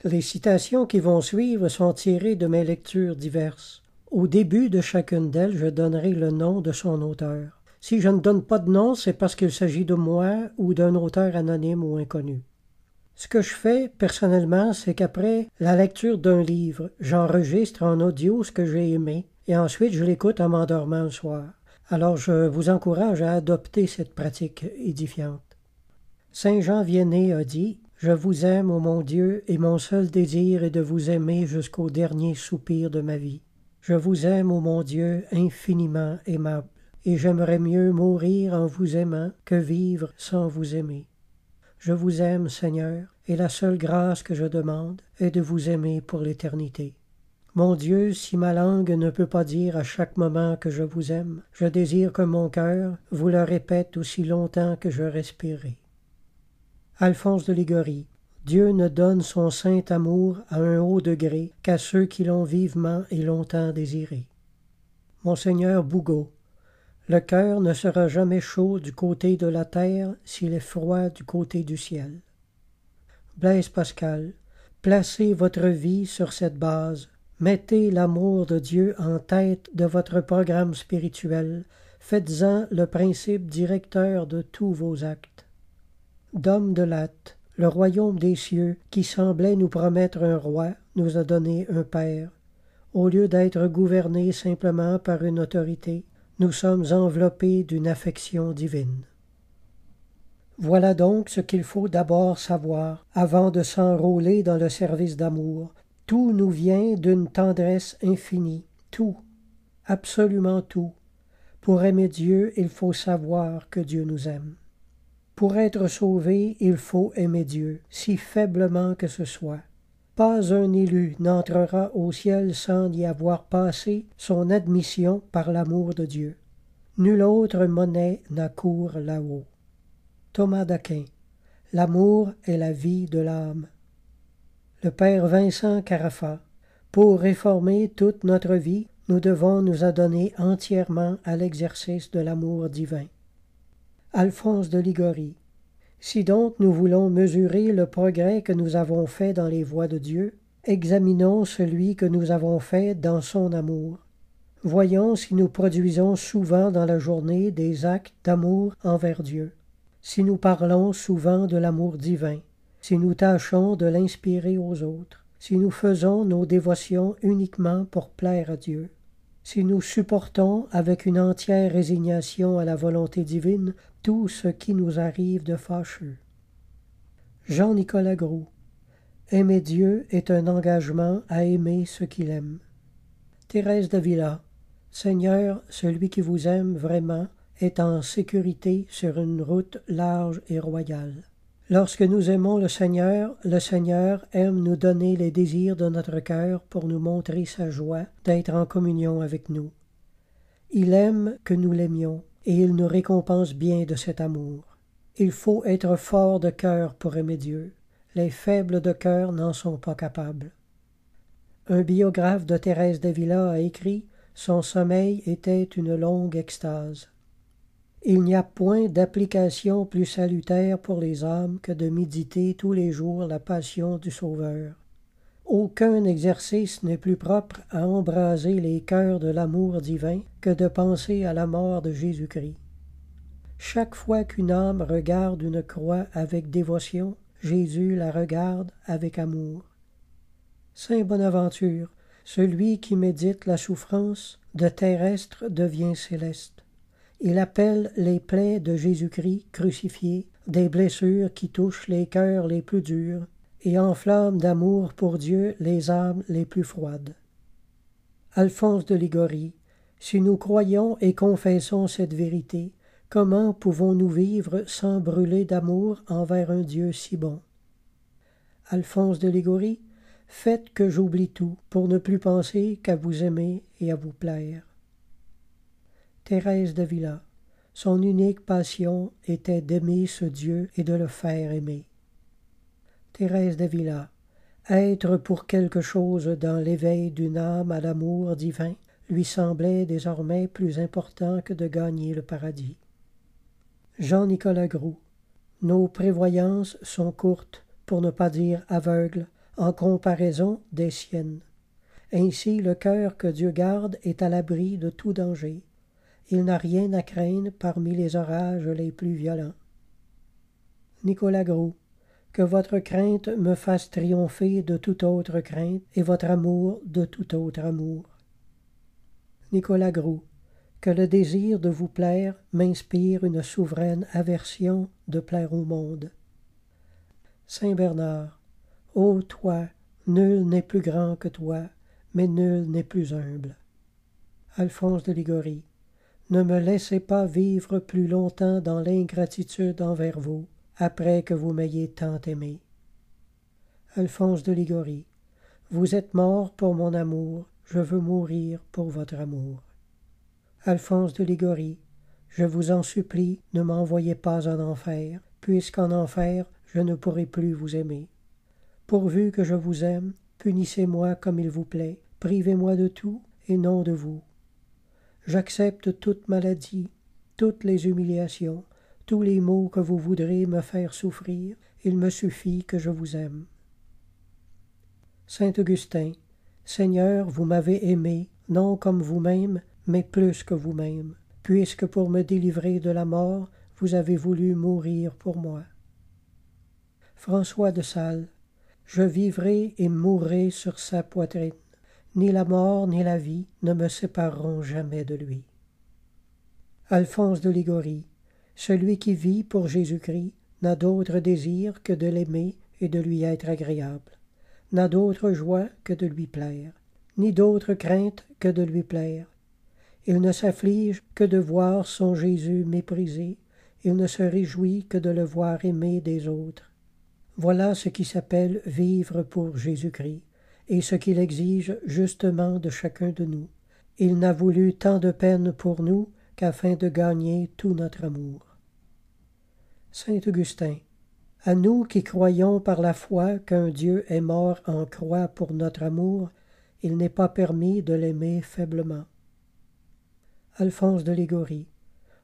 Les citations qui vont suivre sont tirées de mes lectures diverses. Au début de chacune d'elles, je donnerai le nom de son auteur. Si je ne donne pas de nom, c'est parce qu'il s'agit de moi ou d'un auteur anonyme ou inconnu. Ce que je fais, personnellement, c'est qu'après la lecture d'un livre, j'enregistre en audio ce que j'ai aimé, et ensuite je l'écoute en m'endormant le soir. Alors je vous encourage à adopter cette pratique édifiante. Saint Jean Vianney a dit « Je vous aime, ô mon Dieu, et mon seul désir est de vous aimer jusqu'au dernier soupir de ma vie. Je vous aime, ô mon Dieu, infiniment aimable, et j'aimerais mieux mourir en vous aimant que vivre sans vous aimer. Je vous aime, Seigneur, et la seule grâce que je demande est de vous aimer pour l'éternité. Mon Dieu, si ma langue ne peut pas dire à chaque moment que je vous aime, je désire que mon cœur vous le répète aussi longtemps que je respirerai. » Alphonse de Liguori. Dieu ne donne son saint amour à un haut degré qu'à ceux qui l'ont vivement et longtemps désiré. Monseigneur Bougaud. Le cœur ne sera jamais chaud du côté de la terre s'il est froid du côté du ciel. Blaise Pascal. Placez votre vie sur cette base. Mettez l'amour de Dieu en tête de votre programme spirituel. Faites-en le principe directeur de tous vos actes. Dom de Latte. Le royaume des cieux, qui semblait nous promettre un roi, nous a donné un père. Au lieu d'être gouvernés simplement par une autorité, nous sommes enveloppés d'une affection divine. Voilà donc ce qu'il faut d'abord savoir, avant de s'enrôler dans le service d'amour. Tout nous vient d'une tendresse infinie, tout, absolument tout. Pour aimer Dieu, il faut savoir que Dieu nous aime. Pour être sauvé, il faut aimer Dieu, si faiblement que ce soit. Pas un élu n'entrera au ciel sans y avoir passé son admission par l'amour de Dieu. Nulle autre monnaie n'accourt là-haut. Thomas d'Aquin. L'amour est la vie de l'âme. Le Père Vincent Carafa. Pour réformer toute notre vie, nous devons nous adonner entièrement à l'exercice de l'amour divin. Alphonse de Liguori. Si donc nous voulons mesurer le progrès que nous avons fait dans les voies de Dieu, examinons celui que nous avons fait dans son amour. Voyons si nous produisons souvent dans la journée des actes d'amour envers Dieu, si nous parlons souvent de l'amour divin, si nous tâchons de l'inspirer aux autres, si nous faisons nos dévotions uniquement pour plaire à Dieu, si nous supportons avec une entière résignation à la volonté divine tout ce qui nous arrive de fâcheux. Jean-Nicolas Groulx. Aimer Dieu est un engagement à aimer ce qu'il aime. Thérèse d'Avila. Seigneur, celui qui vous aime vraiment est en sécurité sur une route large et royale. Lorsque nous aimons le Seigneur aime nous donner les désirs de notre cœur pour nous montrer sa joie d'être en communion avec nous. Il aime que nous l'aimions, et il nous récompense bien de cet amour. Il faut être fort de cœur pour aimer Dieu. Les faibles de cœur n'en sont pas capables. Un biographe de Thérèse d'Avila a écrit « Son sommeil était une longue extase ». Il n'y a point d'application plus salutaire pour les âmes que de méditer tous les jours la passion du Sauveur. Aucun exercice n'est plus propre à embraser les cœurs de l'amour divin que de penser à la mort de Jésus-Christ. Chaque fois qu'une âme regarde une croix avec dévotion, Jésus la regarde avec amour. Saint Bonaventure, celui qui médite la souffrance, de terrestre devient céleste. Il appelle les plaies de Jésus-Christ crucifié des blessures qui touchent les cœurs les plus durs et enflamment d'amour pour Dieu les âmes les plus froides. Alphonse de Liguori. Si nous croyons et confessons cette vérité, comment pouvons-nous vivre sans brûler d'amour envers un Dieu si bon? Alphonse de Liguori. Faites que j'oublie tout pour ne plus penser qu'à vous aimer et à vous plaire. Thérèse d'Avila. Son unique passion était d'aimer ce Dieu et de le faire aimer. Thérèse d'Avila. Être pour quelque chose dans l'éveil d'une âme à l'amour divin lui semblait désormais plus important que de gagner le paradis. Jean-Nicolas Groulx. Nos prévoyances sont courtes, pour ne pas dire aveugles, en comparaison des siennes. Ainsi le cœur que Dieu garde est à l'abri de tout danger. Il n'a rien à craindre parmi les orages les plus violents. Nicolas Gros, que votre crainte me fasse triompher de toute autre crainte et votre amour de tout autre amour. Nicolas Gros, que le désir de vous plaire m'inspire une souveraine aversion de plaire au monde. Saint Bernard, ô toi, nul n'est plus grand que toi, mais nul n'est plus humble. Alphonse de Liguori, ne me laissez pas vivre plus longtemps dans l'ingratitude envers vous, après que vous m'ayez tant aimé. Alphonse de Liguori, vous êtes mort pour mon amour, je veux mourir pour votre amour. Alphonse de Liguori, je vous en supplie, ne m'envoyez pas en enfer, puisqu'en enfer je ne pourrai plus vous aimer. Pourvu que je vous aime, punissez-moi comme il vous plaît, privez-moi de tout et non de vous. J'accepte toute maladie, toutes les humiliations, tous les maux que vous voudrez me faire souffrir, il me suffit que je vous aime. Saint Augustin, Seigneur, vous m'avez aimé, non comme vous-même, mais plus que vous-même, puisque pour me délivrer de la mort, vous avez voulu mourir pour moi. François de Sales, je vivrai et mourrai sur sa poitrine. Ni la mort ni la vie ne me sépareront jamais de lui. Alphonse de Liguori, celui qui vit pour Jésus-Christ n'a d'autre désir que de l'aimer et de lui être agréable, n'a d'autre joie que de lui plaire, ni d'autre crainte que de lui plaire. Il ne s'afflige que de voir son Jésus méprisé, il ne se réjouit que de le voir aimé des autres. Voilà ce qui s'appelle vivre pour Jésus-Christ, et ce qu'il exige justement de chacun de nous. Il n'a voulu tant de peine pour nous qu'afin de gagner tout notre amour. Saint Augustin, à nous qui croyons par la foi qu'un Dieu est mort en croix pour notre amour, il n'est pas permis de l'aimer faiblement. Alphonse de Liguori,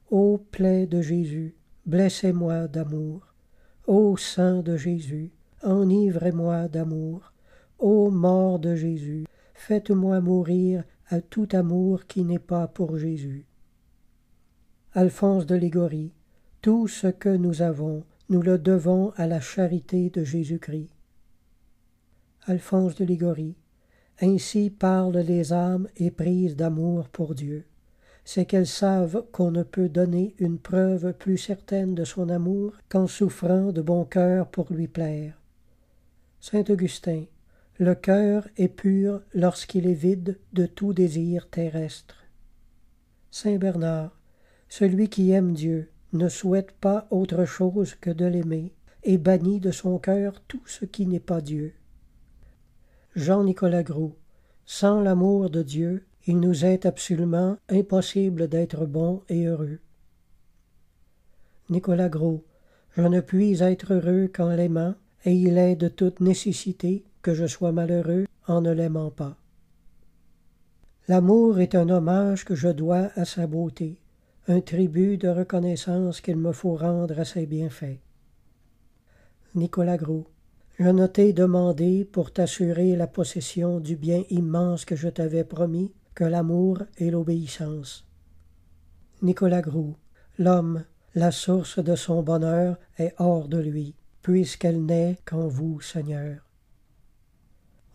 ô plaie de Jésus, blessez-moi d'amour. Ô sang de Jésus, enivrez-moi d'amour. Ô mort de Jésus, faites-moi mourir à tout amour qui n'est pas pour Jésus. Alphonse de Liguori, tout ce que nous avons, nous le devons à la charité de Jésus-Christ. Alphonse de Liguori, ainsi parlent les âmes éprises d'amour pour Dieu. C'est qu'elles savent qu'on ne peut donner une preuve plus certaine de son amour qu'en souffrant de bon cœur pour lui plaire. Saint Augustin, le cœur est pur lorsqu'il est vide de tout désir terrestre. Saint Bernard, celui qui aime Dieu ne souhaite pas autre chose que de l'aimer et bannit de son cœur tout ce qui n'est pas Dieu. Jean-Nicolas Gros, sans l'amour de Dieu, il nous est absolument impossible d'être bons et heureux. Nicolas Gros, je ne puis être heureux qu'en l'aimant, et il est de toute nécessité que je sois malheureux en ne l'aimant pas. L'amour est un hommage que je dois à sa beauté, un tribut de reconnaissance qu'il me faut rendre à ses bienfaits. Nicolas Gros, je ne t'ai demandé pour t'assurer la possession du bien immense que je t'avais promis que l'amour et l'obéissance. Nicolas Gros, l'homme, la source de son bonheur est hors de lui, puisqu'elle n'est qu'en vous, Seigneur.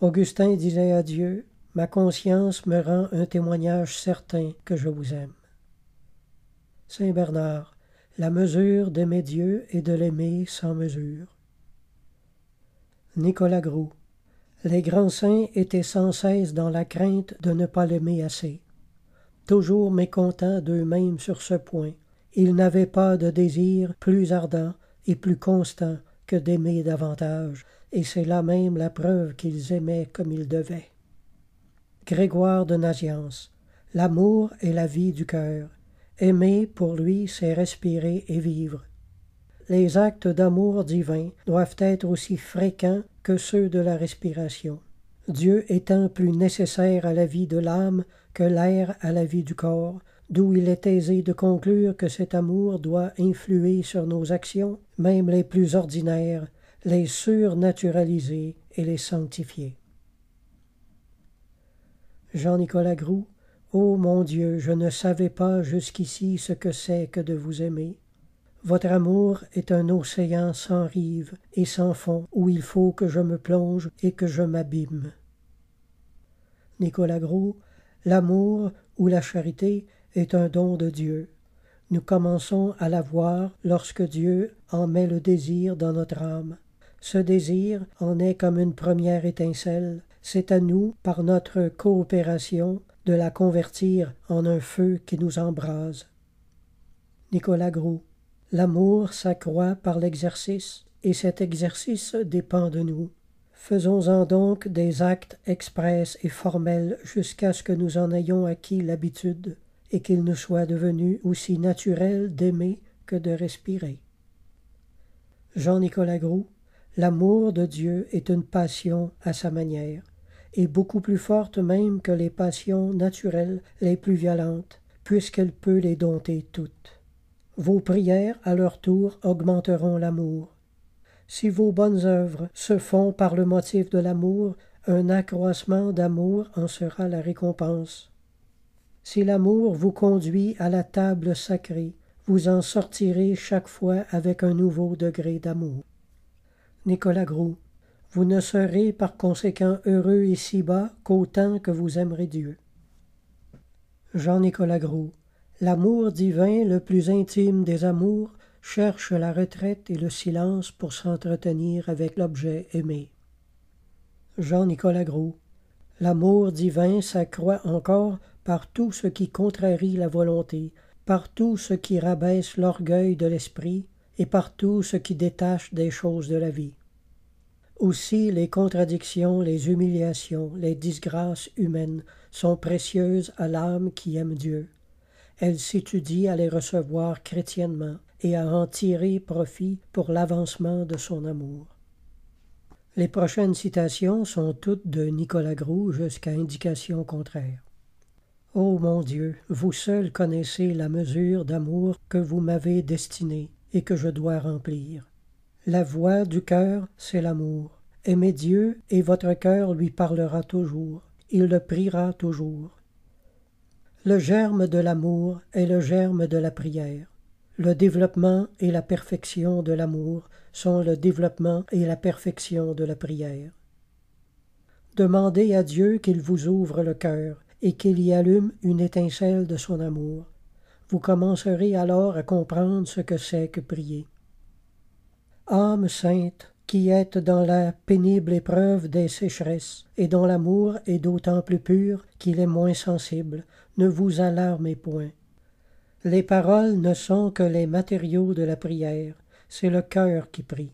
Augustin disait à Dieu, ma conscience me rend un témoignage certain que je vous aime. Saint Bernard, la mesure d'aimer Dieu est de l'aimer sans mesure. Nicolas Gros, les grands saints étaient sans cesse dans la crainte de ne pas l'aimer assez. Toujours mécontents d'eux-mêmes sur ce point, ils n'avaient pas de désir plus ardent et plus constant que d'aimer davantage, et c'est là même la preuve qu'ils aimaient comme ils devaient. Grégoire de Nazianze, l'amour est la vie du cœur. Aimer, pour lui, c'est respirer et vivre. Les actes d'amour divin doivent être aussi fréquents que ceux de la respiration. Dieu étant plus nécessaire à la vie de l'âme que l'air à la vie du corps, d'où il est aisé de conclure que cet amour doit influer sur nos actions, même les plus ordinaires, les surnaturaliser et les sanctifier. Jean-Nicolas Groulx. Ô mon Dieu, je ne savais pas jusqu'ici ce que c'est que de vous aimer. Votre amour est un océan sans rive et sans fond où il faut que je me plonge et que je m'abîme. Nicolas Groulx. L'amour ou la charité est un don de Dieu. Nous commençons à la voir lorsque Dieu en met le désir dans notre âme. Ce désir en est comme une première étincelle. C'est à nous, par notre coopération, de la convertir en un feu qui nous embrase. Nicolas Groulx. L'amour s'accroît par l'exercice, et cet exercice dépend de nous. Faisons-en donc des actes express et formels jusqu'à ce que nous en ayons acquis l'habitude, et qu'il nous soit devenu aussi naturel d'aimer que de respirer. Jean-Nicolas Groulx. L'amour de Dieu est une passion à sa manière, et beaucoup plus forte même que les passions naturelles les plus violentes, puisqu'elle peut les dompter toutes. Vos prières, à leur tour, augmenteront l'amour. Si vos bonnes œuvres se font par le motif de l'amour, un accroissement d'amour en sera la récompense. Si l'amour vous conduit à la table sacrée, vous en sortirez chaque fois avec un nouveau degré d'amour. Nicolas Groulx. Vous ne serez par conséquent heureux ici-bas qu'autant que vous aimerez Dieu. Jean-Nicolas Groulx. L'amour divin, le plus intime des amours, cherche la retraite et le silence pour s'entretenir avec l'objet aimé. Jean-Nicolas Groulx. L'amour divin s'accroît encore par tout ce qui contrarie la volonté, par tout ce qui rabaisse l'orgueil de l'esprit et par tout ce qui détache des choses de la vie. Aussi les contradictions, les humiliations, les disgrâces humaines sont précieuses à l'âme qui aime Dieu. Elle s'étudie à les recevoir chrétiennement et à en tirer profit pour l'avancement de son amour. Les prochaines citations sont toutes de Nicolas Groulx jusqu'à indication contraire. Ô mon Dieu, vous seul connaissez la mesure d'amour que vous m'avez destinée et que je dois remplir. La voix du cœur, c'est l'amour. Aimez Dieu et votre cœur lui parlera toujours. Il le priera toujours. Le germe de l'amour est le germe de la prière. Le développement et la perfection de l'amour sont le développement et la perfection de la prière. Demandez à Dieu qu'il vous ouvre le cœur et qu'il y allume une étincelle de son amour. Vous commencerez alors à comprendre ce que c'est que prier. Âme sainte, qui êtes dans la pénible épreuve des sécheresses, et dont l'amour est d'autant plus pur qu'il est moins sensible, ne vous alarmez point. Les paroles ne sont que les matériaux de la prière, c'est le cœur qui prie.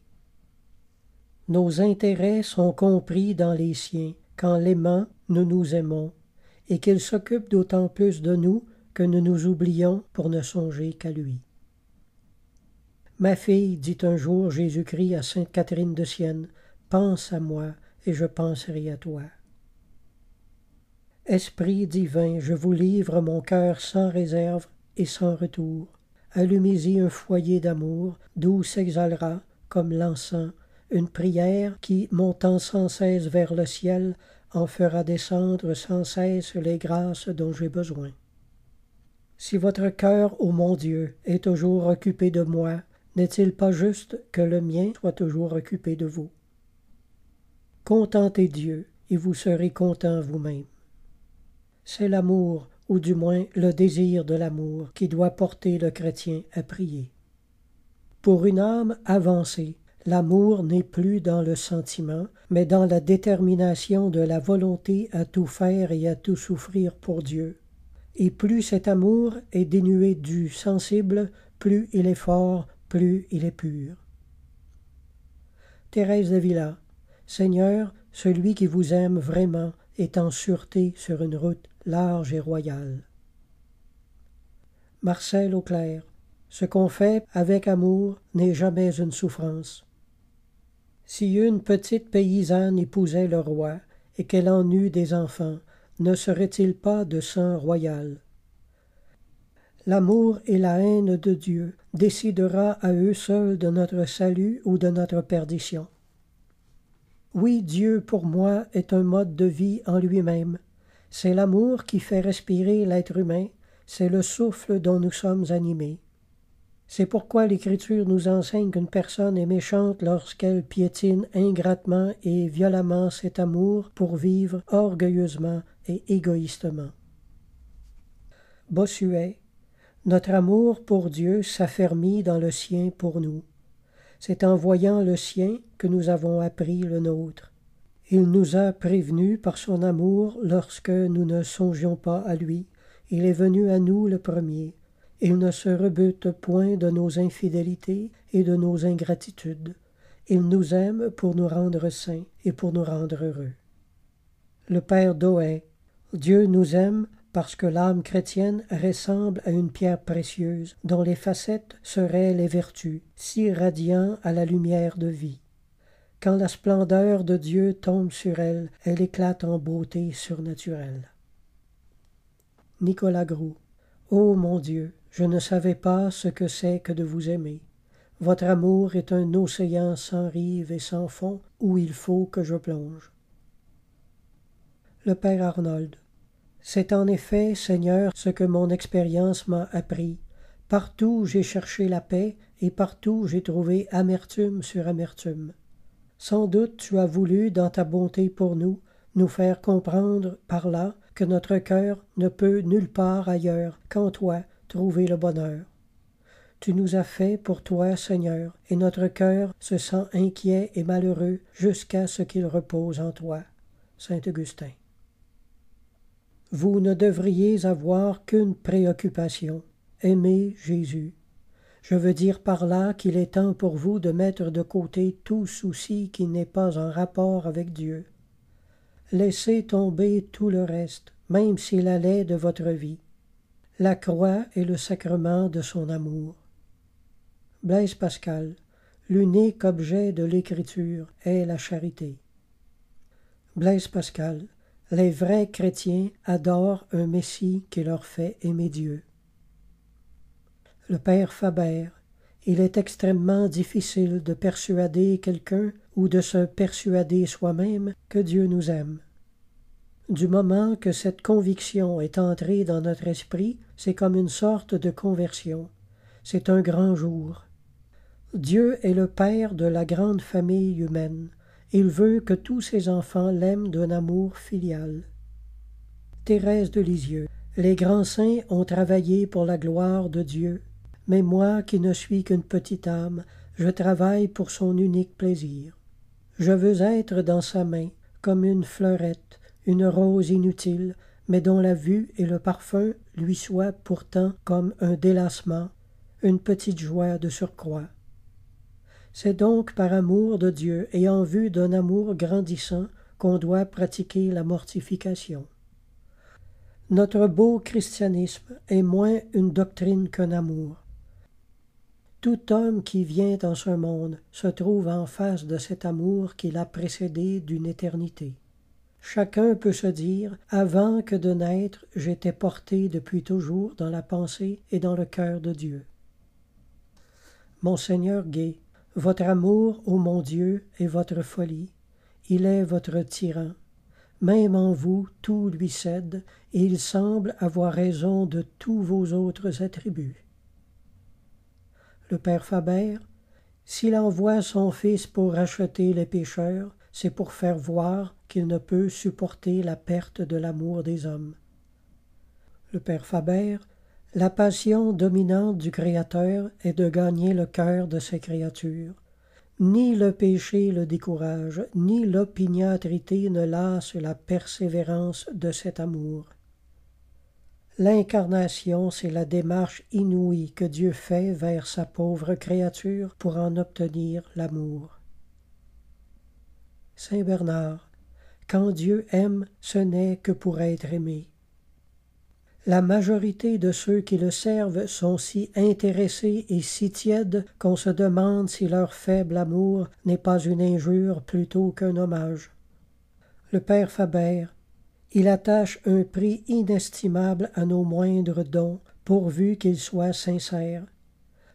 Nos intérêts sont compris dans les siens, quand l'aimant, nous nous aimons, et qu'il s'occupe d'autant plus de nous que nous nous oublions pour ne songer qu'à lui. Ma fille, dit un jour Jésus-Christ à sainte Catherine de Sienne, pense à moi et je penserai à toi. Esprit divin, je vous livre mon cœur sans réserve et sans retour. Allumez-y un foyer d'amour, d'où s'exhalera, comme l'encens, une prière qui, montant sans cesse vers le ciel, en fera descendre sans cesse les grâces dont j'ai besoin. Si votre cœur, ô mon Dieu, est toujours occupé de moi, n'est-il pas juste que le mien soit toujours occupé de vous? Contentez Dieu, et vous serez content vous-même. C'est l'amour, ou du moins le désir de l'amour, qui doit porter le chrétien à prier. Pour une âme avancée, l'amour n'est plus dans le sentiment, mais dans la détermination de la volonté à tout faire et à tout souffrir pour Dieu. Et plus cet amour est dénué du sensible, plus il est fort, plus il est pur. Thérèse d'Avila. Seigneur, celui qui vous aime vraiment est en sûreté sur une route large et royale. Marcel Auclair. Ce qu'on fait avec amour n'est jamais une souffrance. Si une petite paysanne épousait le roi et qu'elle en eût des enfants, ne serait-il pas de sang royal? L'amour et la haine de Dieu décidera à eux seuls de notre salut ou de notre perdition. Oui, Dieu pour moi est un mode de vie en lui-même. C'est l'amour qui fait respirer l'être humain, c'est le souffle dont nous sommes animés. C'est pourquoi l'Écriture nous enseigne qu'une personne est méchante lorsqu'elle piétine ingratement et violemment cet amour pour vivre orgueilleusement et égoïstement. Bossuet, notre amour pour Dieu s'affermit dans le sien pour nous. C'est en voyant le sien que nous avons appris le nôtre. Il nous a prévenus par son amour lorsque nous ne songions pas à lui. Il est venu à nous le premier. Il ne se rebute point de nos infidélités et de nos ingratitudes. Il nous aime pour nous rendre saints et pour nous rendre heureux. Le Père Dohet, Dieu nous aime parce que l'âme chrétienne ressemble à une pierre précieuse dont les facettes seraient les vertus, si radiant à la lumière de vie. Quand la splendeur de Dieu tombe sur elle, elle éclate en beauté surnaturelle. Nicolas Groux. Ô mon Dieu, je ne savais pas ce que c'est que de vous aimer. Votre amour est un océan sans rive et sans fond où il faut que je plonge. Le Père Arnold. C'est en effet, Seigneur, ce que mon expérience m'a appris. Partout j'ai cherché la paix et partout j'ai trouvé amertume sur amertume. Sans doute tu as voulu, dans ta bonté pour nous faire comprendre par là que notre cœur ne peut nulle part ailleurs qu'en toi trouver le bonheur. Tu nous as fait pour toi, Seigneur, et notre cœur se sent inquiet et malheureux jusqu'à ce qu'il repose en toi. Saint Augustin. Vous ne devriez avoir qu'une préoccupation, aimer Jésus. Je veux dire par là qu'il est temps pour vous de mettre de côté tout souci qui n'est pas en rapport avec Dieu. Laissez tomber tout le reste, même s'il allait de votre vie. La croix est le sacrement de son amour. Blaise Pascal, l'unique objet de l'Écriture est la charité. Blaise Pascal, les vrais chrétiens adorent un Messie qui leur fait aimer Dieu. Le Père Faber, il est extrêmement difficile de persuader quelqu'un ou de se persuader soi-même que Dieu nous aime. Du moment que cette conviction est entrée dans notre esprit, c'est comme une sorte de conversion. C'est un grand jour. Dieu est le Père de la grande famille humaine. Il veut que tous ses enfants l'aiment d'un amour filial. Thérèse de Lisieux. Les grands saints ont travaillé pour la gloire de Dieu, mais moi qui ne suis qu'une petite âme, je travaille pour son unique plaisir. Je veux être dans sa main, comme une fleurette, une rose inutile, mais dont la vue et le parfum lui soient pourtant comme un délassement, une petite joie de surcroît. C'est donc par amour de Dieu et en vue d'un amour grandissant qu'on doit pratiquer la mortification. Notre beau christianisme est moins une doctrine qu'un amour. Tout homme qui vient dans ce monde se trouve en face de cet amour qui l'a précédé d'une éternité. Chacun peut se dire, avant que de naître, j'étais porté depuis toujours dans la pensée et dans le cœur de Dieu. Monseigneur Gay, votre amour, ô mon Dieu, est votre folie. Il est votre tyran. Même en vous, tout lui cède, et il semble avoir raison de tous vos autres attributs. Le Père Faber, s'il envoie son Fils pour racheter les pécheurs, c'est pour faire voir qu'il ne peut supporter la perte de l'amour des hommes. Le Père Faber, la passion dominante du Créateur est de gagner le cœur de ses créatures. Ni le péché le décourage, ni l'opiniâtreté ne lasse la persévérance de cet amour. L'incarnation, c'est la démarche inouïe que Dieu fait vers sa pauvre créature pour en obtenir l'amour. Saint Bernard, quand Dieu aime, ce n'est que pour être aimé. La majorité de ceux qui le servent sont si intéressés et si tièdes qu'on se demande si leur faible amour n'est pas une injure plutôt qu'un hommage. Le Père Faber, il attache un prix inestimable à nos moindres dons, pourvu qu'ils soient sincères.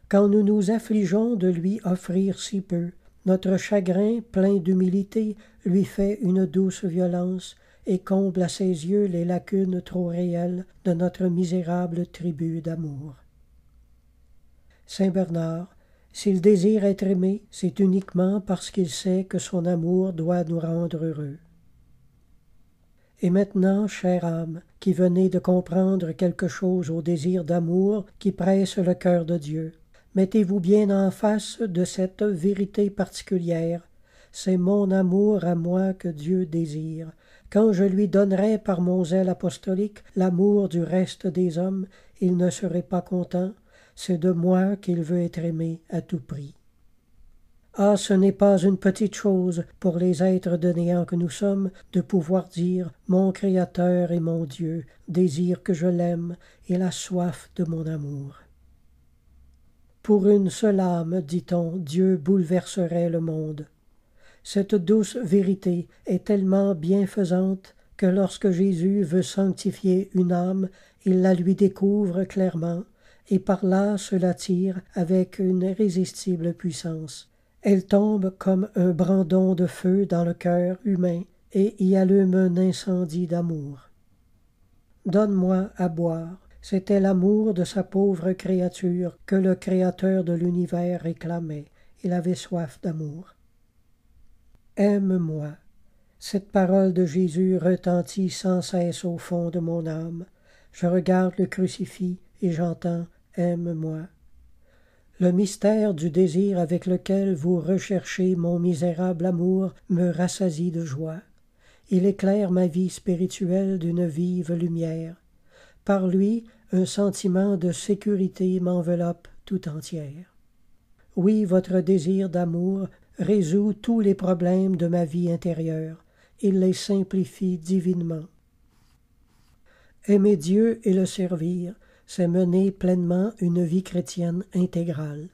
Quand nous nous affligeons de lui offrir si peu, Notre chagrin, plein d'humilité, lui fait une douce violence et comble à ses yeux les lacunes trop réelles de notre misérable tribu d'amour. Saint Bernard, s'il désire être aimé, c'est uniquement parce qu'il sait que son amour doit nous rendre heureux. Et maintenant, chère âme, qui venez de comprendre quelque chose au désir d'amour qui presse le cœur de Dieu, mettez-vous bien en face de cette vérité particulière. C'est mon amour à moi que Dieu désire. Quand je lui donnerai par mon zèle apostolique l'amour du reste des hommes, il ne serait pas content. C'est de moi qu'il veut être aimé à tout prix. Ah, ce n'est pas une petite chose pour les êtres de néant que nous sommes de pouvoir dire « Mon Créateur et mon Dieu désire que je l'aime et la soif de mon amour. » Pour une seule âme, dit-on, Dieu bouleverserait le monde. Cette douce vérité est tellement bienfaisante que lorsque Jésus veut sanctifier une âme, il la lui découvre clairement, et par là se l'attire avec une irrésistible puissance. Elle tombe comme un brandon de feu dans le cœur humain et y allume un incendie d'amour. Donne-moi à boire. C'était l'amour de sa pauvre créature que le Créateur de l'univers réclamait. Il avait soif d'amour. Aime-moi. Cette parole de Jésus retentit sans cesse au fond de mon âme. Je regarde le crucifix et j'entends « Aime-moi ». Le mystère du désir avec lequel vous recherchez mon misérable amour me rassasie de joie. Il éclaire ma vie spirituelle d'une vive lumière. Par lui, un sentiment de sécurité m'enveloppe tout entière. Oui, votre désir d'amour résout tous les problèmes de ma vie intérieure. Il les simplifie divinement. Aimer Dieu et le servir, c'est mener pleinement une vie chrétienne intégrale.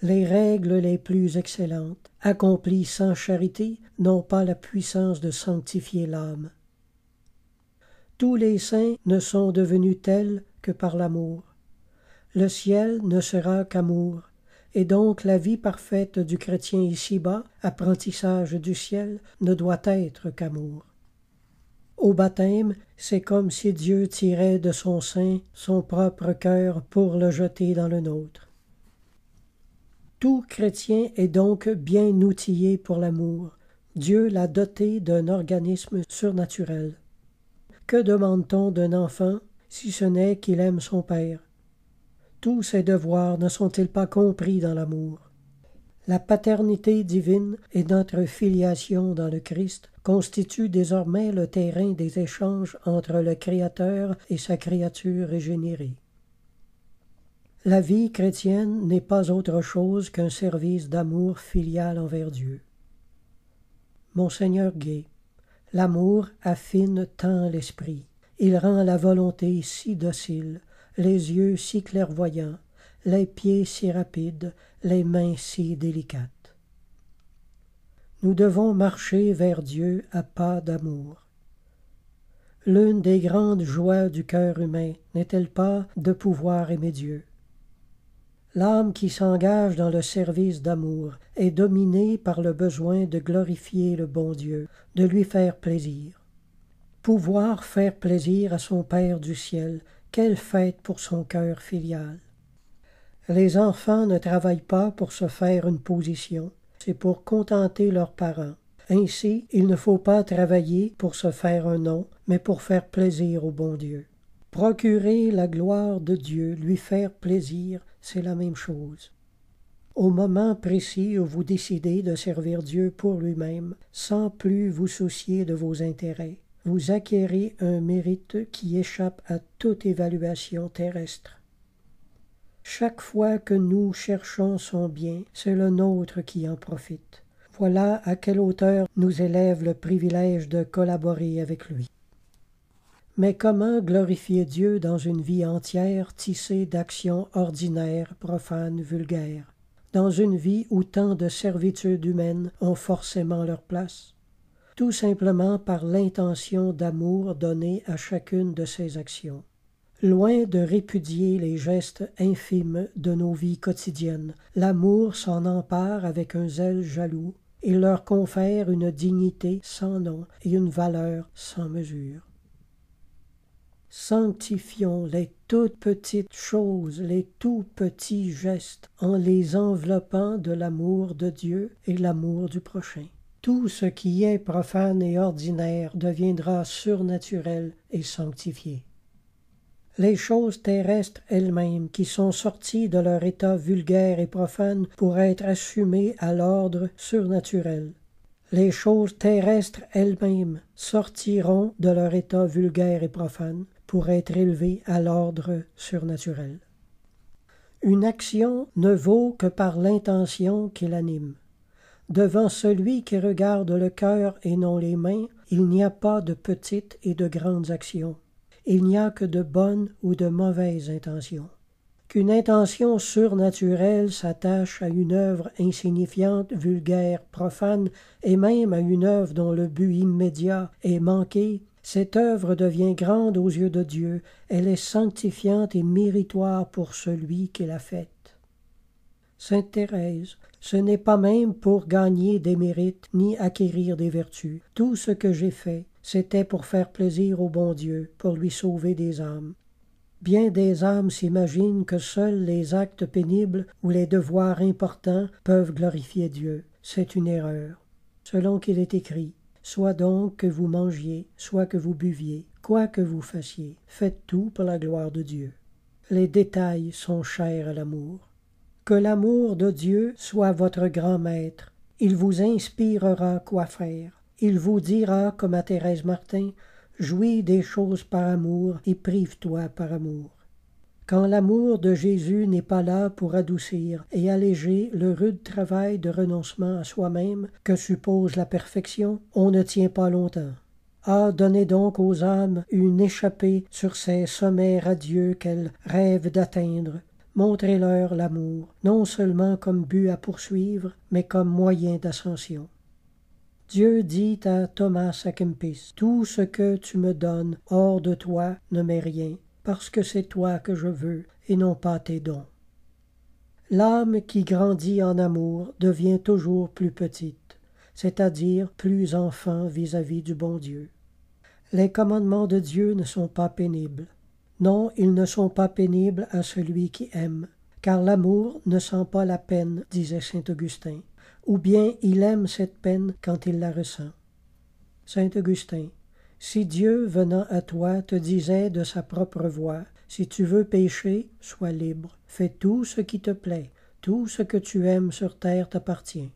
Les règles les plus excellentes, accomplies sans charité, n'ont pas la puissance de sanctifier l'âme. Tous les saints ne sont devenus tels que par l'amour. Le ciel ne sera qu'amour, et donc la vie parfaite du chrétien ici-bas, apprentissage du ciel, ne doit être qu'amour. Au baptême, c'est comme si Dieu tirait de son sein son propre cœur pour le jeter dans le nôtre. Tout chrétien est donc bien outillé pour l'amour. Dieu l'a doté d'un organisme surnaturel. Que demande-t-on d'un enfant, si ce n'est qu'il aime son père? Tous ses devoirs ne sont-ils pas compris dans l'amour? La paternité divine et notre filiation dans le Christ constituent désormais le terrain des échanges entre le Créateur et sa créature régénérée. La vie chrétienne n'est pas autre chose qu'un service d'amour filial envers Dieu. Monseigneur Gay, l'amour affine tant l'esprit, il rend la volonté si docile, les yeux si clairvoyants, les pieds si rapides, les mains si délicates. Nous devons marcher vers Dieu à pas d'amour. L'une des grandes joies du cœur humain n'est-elle pas de pouvoir aimer Dieu? L'âme qui s'engage dans le service d'amour est dominée par le besoin de glorifier le bon Dieu, de lui faire plaisir. Pouvoir faire plaisir à son Père du ciel, quelle fête pour son cœur filial! Les enfants ne travaillent pas pour se faire une position, c'est pour contenter leurs parents. Ainsi, il ne faut pas travailler pour se faire un nom, mais pour faire plaisir au bon Dieu. Procurer la gloire de Dieu, lui faire plaisir, c'est la même chose. Au moment précis où vous décidez de servir Dieu pour lui-même, sans plus vous soucier de vos intérêts, vous acquérez un mérite qui échappe à toute évaluation terrestre. Chaque fois que nous cherchons son bien, c'est le nôtre qui en profite. Voilà à quelle hauteur nous élève le privilège de collaborer avec lui. Mais comment glorifier Dieu dans une vie entière tissée d'actions ordinaires, profanes, vulgaires, dans une vie où tant de servitudes humaines ont forcément leur place? Tout simplement par l'intention d'amour donnée à chacune de ces actions. Loin de répudier les gestes infimes de nos vies quotidiennes, l'amour s'en empare avec un zèle jaloux et leur confère une dignité sans nom et une valeur sans mesure. Sanctifions les toutes petites choses, les tout petits gestes, en les enveloppant de l'amour de Dieu et l'amour du prochain. Tout ce qui est profane et ordinaire deviendra surnaturel et sanctifié. Les choses terrestres elles-mêmes, qui sont sorties de leur état vulgaire et profane pour être assumées à l'ordre surnaturel. Les choses terrestres elles-mêmes sortiront de leur état vulgaire et profane pour être élevées à l'ordre surnaturel. Une action ne vaut que par l'intention qui l'anime. Devant celui qui regarde le cœur et non les mains, il n'y a pas de petites et de grandes actions. Il n'y a que de bonnes ou de mauvaises intentions. Qu'une intention surnaturelle s'attache à une œuvre insignifiante, vulgaire, profane, et même à une œuvre dont le but immédiat est manqué, cette œuvre devient grande aux yeux de Dieu, elle est sanctifiante et méritoire pour celui qui l'a faite. Sainte Thérèse, ce n'est pas même pour gagner des mérites ni acquérir des vertus. Tout ce que j'ai fait, c'était pour faire plaisir au bon Dieu, pour lui sauver des âmes. Bien des âmes s'imaginent que seuls les actes pénibles ou les devoirs importants peuvent glorifier Dieu. C'est une erreur. Selon qu'il est écrit, « Soit donc que vous mangiez, soit que vous buviez, quoi que vous fassiez, faites tout pour la gloire de Dieu. » Les détails sont chers à l'amour. Que l'amour de Dieu soit votre grand maître. Il vous inspirera quoi faire. Il vous dira, comme à Thérèse Martin, « Jouis des choses par amour et prive-toi par amour. » Quand l'amour de Jésus n'est pas là pour adoucir et alléger le rude travail de renoncement à soi-même que suppose la perfection, on ne tient pas longtemps. Ah, donnez donc aux âmes une échappée sur ces sommets radieux qu'elles rêvent d'atteindre. Montrez-leur l'amour, non seulement comme but à poursuivre, mais comme moyen d'ascension. Dieu dit à Thomas à Kempis, « Tout ce que tu me donnes hors de toi ne m'est rien, parce que c'est toi que je veux, et non pas tes dons. » L'âme qui grandit en amour devient toujours plus petite, c'est-à-dire plus enfant vis-à-vis du bon Dieu. Les commandements de Dieu ne sont pas pénibles. Non, ils ne sont pas pénibles à celui qui aime, car l'amour ne sent pas la peine, disait saint Augustin, ou bien il aime cette peine quand il la ressent. Saint Augustin, si Dieu, venant à toi, te disait de sa propre voix, « Si tu veux pécher, sois libre, fais tout ce qui te plaît, tout ce que tu aimes sur terre t'appartient.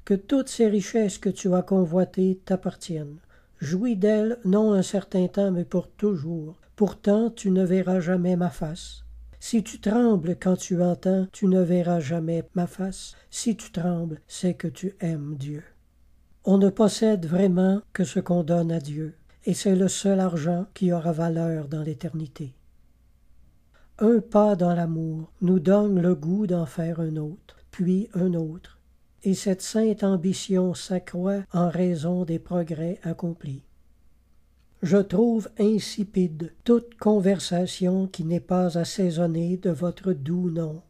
Que toutes ces richesses que tu as convoitées t'appartiennent. Jouis d'elles non un certain temps, mais pour toujours. Pourtant, tu ne verras jamais ma face. Si tu trembles quand tu entends, tu ne verras jamais ma face. Si tu trembles, c'est que tu aimes Dieu. » On ne possède vraiment que ce qu'on donne à Dieu, et c'est le seul argent qui aura valeur dans l'éternité. Un pas dans l'amour nous donne le goût d'en faire un autre, puis un autre, et cette sainte ambition s'accroît en raison des progrès accomplis. Je trouve insipide toute conversation qui n'est pas assaisonnée de votre doux nom.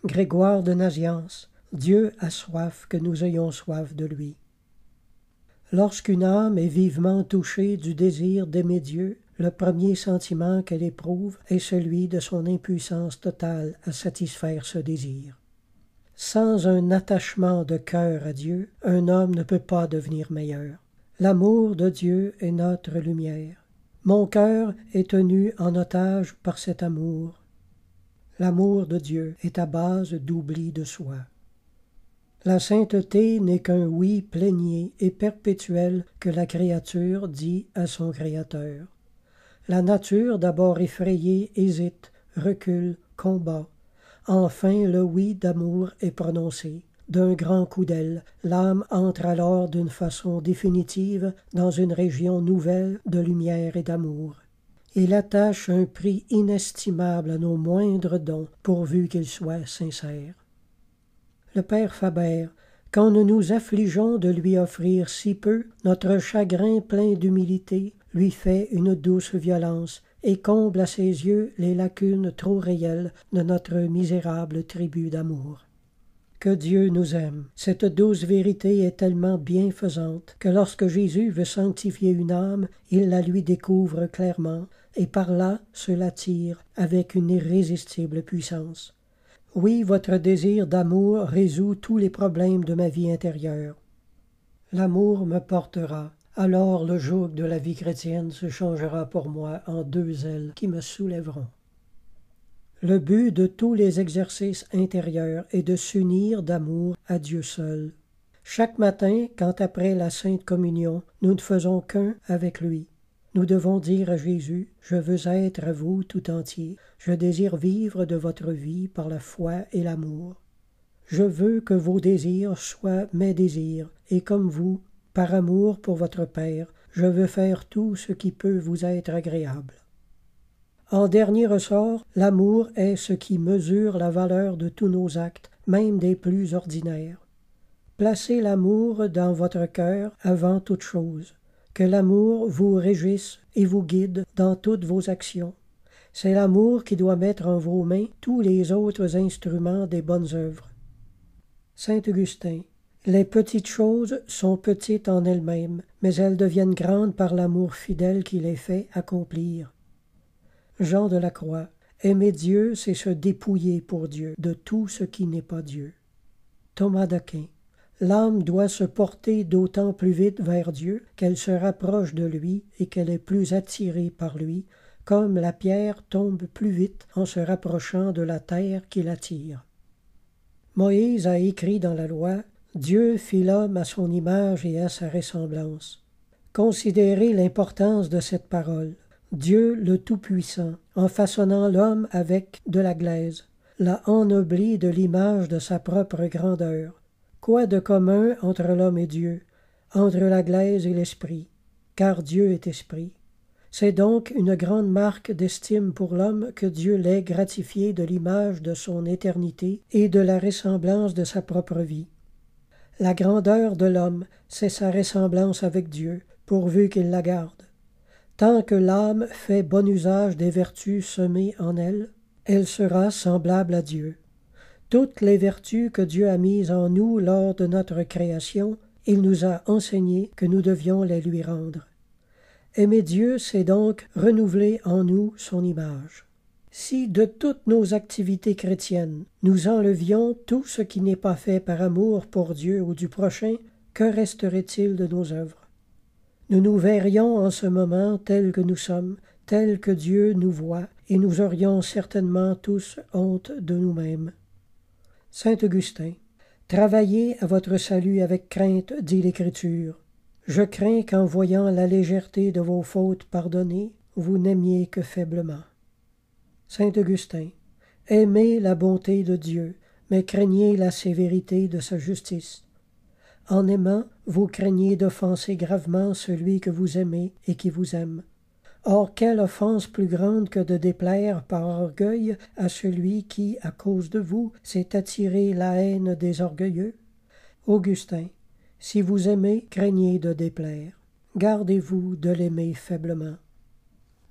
Grégoire de Nazianze, Dieu a soif que nous ayons soif de lui. Lorsqu'une âme est vivement touchée du désir d'aimer Dieu, le premier sentiment qu'elle éprouve est celui de son impuissance totale à satisfaire ce désir. Sans un attachement de cœur à Dieu, un homme ne peut pas devenir meilleur. L'amour de Dieu est notre lumière. Mon cœur est tenu en otage par cet amour. L'amour de Dieu est à base d'oubli de soi. La sainteté n'est qu'un oui plénier et perpétuel que la créature dit à son Créateur. La nature, d'abord effrayée, hésite, recule, combat. Enfin, le oui d'amour est prononcé. D'un grand coup d'aile, l'âme entre alors d'une façon définitive dans une région nouvelle de lumière et d'amour. Il attache un prix inestimable à nos moindres dons, pourvu qu'ils soient sincères. Le père Faber, quand nous nous affligeons de lui offrir si peu, notre chagrin plein d'humilité lui fait une douce violence et comble à ses yeux les lacunes trop réelles de notre misérable tribu d'amour. Que Dieu nous aime. Cette douce vérité est tellement bienfaisante que lorsque Jésus veut sanctifier une âme, il la lui découvre clairement, et par là se l'attire avec une irrésistible puissance. Oui, votre désir d'amour résout tous les problèmes de ma vie intérieure. L'amour me portera. Alors le joug de la vie chrétienne se changera pour moi en deux ailes qui me soulèveront. Le but de tous les exercices intérieurs est de s'unir d'amour à Dieu seul. Chaque matin, quand après la Sainte Communion, nous ne faisons qu'un avec lui, nous devons dire à Jésus, « Je veux être à vous tout entier, je désire vivre de votre vie par la foi et l'amour. Je veux que vos désirs soient mes désirs, et comme vous, par amour pour votre Père, je veux faire tout ce qui peut vous être agréable. » En dernier ressort, l'amour est ce qui mesure la valeur de tous nos actes, même des plus ordinaires. Placez l'amour dans votre cœur avant toute chose. Que l'amour vous régisse et vous guide dans toutes vos actions. C'est l'amour qui doit mettre en vos mains tous les autres instruments des bonnes œuvres. Saint Augustin. Les petites choses sont petites en elles-mêmes, mais elles deviennent grandes par l'amour fidèle qui les fait accomplir. Jean de la Croix. Aimer Dieu, c'est se dépouiller pour Dieu de tout ce qui n'est pas Dieu. Thomas d'Aquin. L'âme doit se porter d'autant plus vite vers Dieu qu'elle se rapproche de lui et qu'elle est plus attirée par lui, comme la pierre tombe plus vite en se rapprochant de la terre qui l'attire. Moïse a écrit dans la loi « Dieu fit l'homme à son image et à sa ressemblance ». Considérez l'importance de cette parole. Dieu le Tout-Puissant, en façonnant l'homme avec de la glaise, l'a ennobli de l'image de sa propre grandeur. Quoi de commun entre l'homme et Dieu, entre la glaise et l'esprit? Car Dieu est esprit. C'est donc une grande marque d'estime pour l'homme que Dieu l'ait gratifié de l'image de son éternité et de la ressemblance de sa propre vie. La grandeur de l'homme, c'est sa ressemblance avec Dieu, pourvu qu'il la garde. Tant que l'âme fait bon usage des vertus semées en elle, elle sera semblable à Dieu. Toutes les vertus que Dieu a mises en nous lors de notre création, il nous a enseigné que nous devions les lui rendre. Aimer Dieu, c'est donc renouveler en nous son image. Si de toutes nos activités chrétiennes, nous enlevions tout ce qui n'est pas fait par amour pour Dieu ou du prochain, que resterait-il de nos œuvres? Nous nous verrions en ce moment tels que nous sommes, tels que Dieu nous voit, et nous aurions certainement tous honte de nous-mêmes. Saint Augustin. Travaillez à votre salut avec crainte, dit l'Écriture. Je crains qu'en voyant la légèreté de vos fautes pardonnées, vous n'aimiez que faiblement. Saint Augustin. Aimez la bonté de Dieu, mais craignez la sévérité de sa justice. En aimant, vous craignez d'offenser gravement celui que vous aimez et qui vous aime. Or, quelle offense plus grande que de déplaire par orgueil à celui qui, à cause de vous, s'est attiré la haine des orgueilleux? Augustin. Si vous aimez, craignez de déplaire. Gardez-vous de l'aimer faiblement.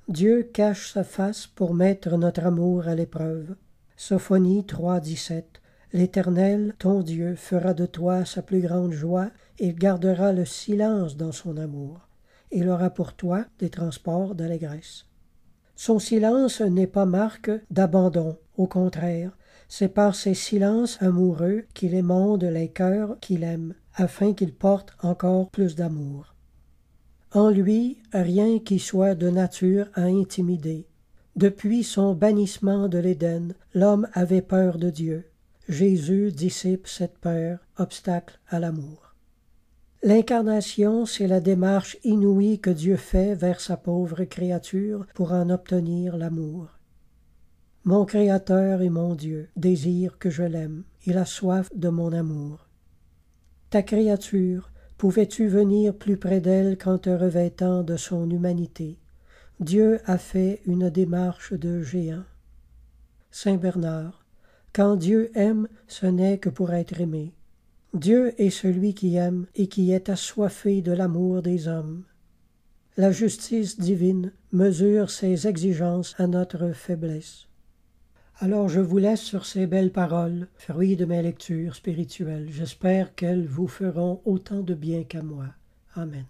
Dieu cache sa face pour mettre notre amour à l'épreuve. Sophonie 3,17. L'Éternel, ton Dieu, fera de toi sa plus grande joie, et gardera le silence dans son amour. Il aura pour toi des transports d'allégresse. Son silence n'est pas marque d'abandon, au contraire, c'est par ses silences amoureux qu'il émonde les cœurs qu'il aime, afin qu'il porte encore plus d'amour. En lui, rien qui soit de nature à intimider. Depuis son bannissement de l'Éden, l'homme avait peur de Dieu. Jésus dissipe cette peur, obstacle à l'amour. L'incarnation, c'est la démarche inouïe que Dieu fait vers sa pauvre créature pour en obtenir l'amour. Mon Créateur et mon Dieu désire que je l'aime. Il a soif de mon amour. Ta créature, pouvais-tu venir plus près d'elle qu'en te revêtant de son humanité? Dieu a fait une démarche de géant. Saint Bernard. Quand Dieu aime, ce n'est que pour être aimé. Dieu est celui qui aime et qui est assoiffé de l'amour des hommes. La justice divine mesure ses exigences à notre faiblesse. Alors je vous laisse sur ces belles paroles, fruits de mes lectures spirituelles. J'espère qu'elles vous feront autant de bien qu'à moi. Amen.